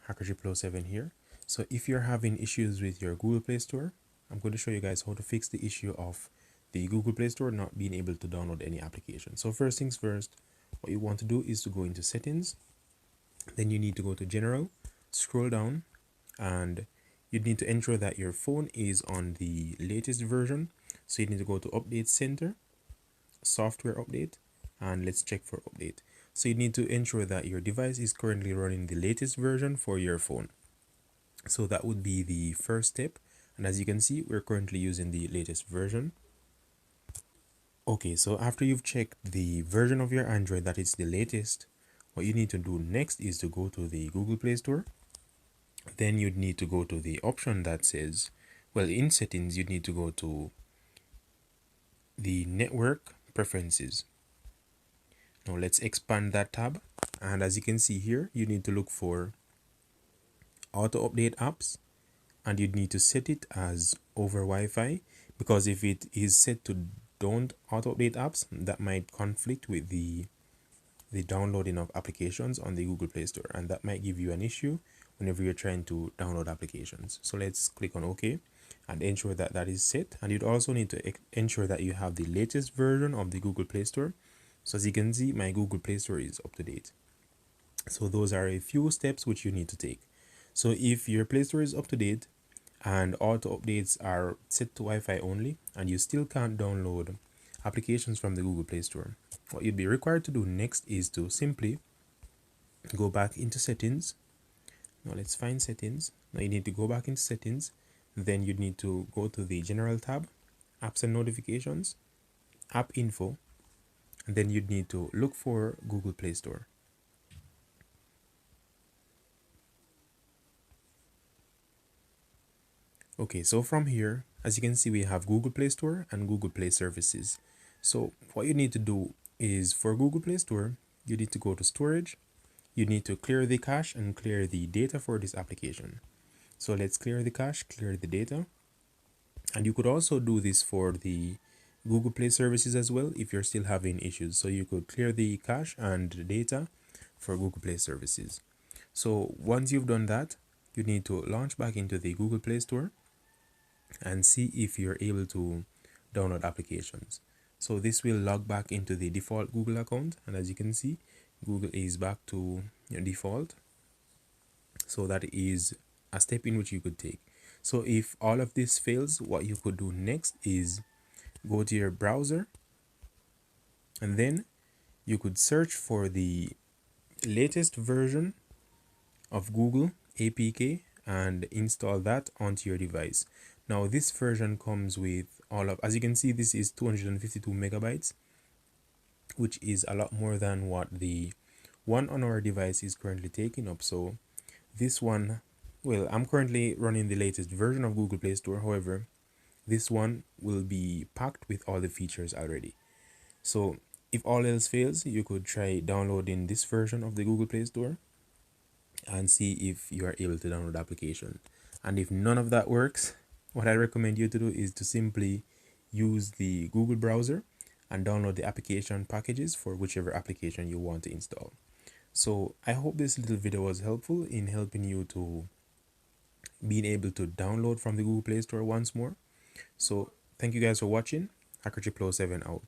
HackerChip07 here. So if you're having issues with your Google Play Store, I'm going to show you guys how to fix the issue of the Google Play Store not being able to download any application. So first things first, what you want to do is to go into settings, then you need to go to general, scroll down, and you need to ensure that your phone is on the latest version. So you need to go to update center, software update, and let's check for update. So you need to ensure that your device is currently running the latest version for your phone. So that would be the first step, and as you can see, we're currently using the latest version. Okay, so after you've checked the version of your Android that is the latest, what you need to do next is to go to the Google Play Store. Then you'd need to go to the option that says, well, in settings, you'd need to go to the network preferences. Now let's expand that tab, and as you can see here, you need to look for auto update apps, and you'd need to set it as over Wi-Fi, because if it is set to don't auto update apps, that might conflict with the downloading of applications on the Google Play Store, and that might give you an issue whenever you're trying to download applications. So let's click on OK and ensure that that is set, and you'd also need to ensure that you have the latest version of the Google Play Store. So as you can see, my Google Play Store is up to date. So those are a few steps which you need to take. So if your Play Store is up to date and auto updates are set to Wi-Fi only, and you still can't download applications from the Google Play Store, what you'd be required to do next is to simply go back into settings. Now let's find settings. Now you need to go back into settings, then you need to go to the general tab, apps and notifications, app info, and then you'd need to look for Google Play Store. Okay, so from here, as you can see, we have Google Play Store and Google Play Services. So what you need to do is, for Google Play Store, you need to go to storage. You need to clear the cache and clear the data for this application. So let's clear the cache, clear the data. And you could also do this for the Google Play Services as well if you're still having issues. So you could clear the cache and the data for Google Play Services. So once you've done that, you need to launch back into the Google Play Store and see if you're able to download applications. So this will log back into the default Google account, and as you can see, Google is back to your default. So that is a step in which you could take. So if all of this fails, what you could do next is go to your browser, and then you could search for the latest version of Google APK and install that onto your device. Now this version comes with all of, as you can see, this is 252 megabytes, which is a lot more than what the one on our device is currently taking up. So this one, well, I'm currently running the latest version of Google Play Store. However, this one will be packed with all the features already. So if all else fails, you could try downloading this version of the Google Play Store and see if you are able to download the application. And if none of that works, what I recommend you to do is to simply use the Google browser and download the application packages for whichever application you want to install. So I hope this little video was helpful in helping you to being able to download from the Google Play Store once more. So thank you guys for watching. HackerChip07 out.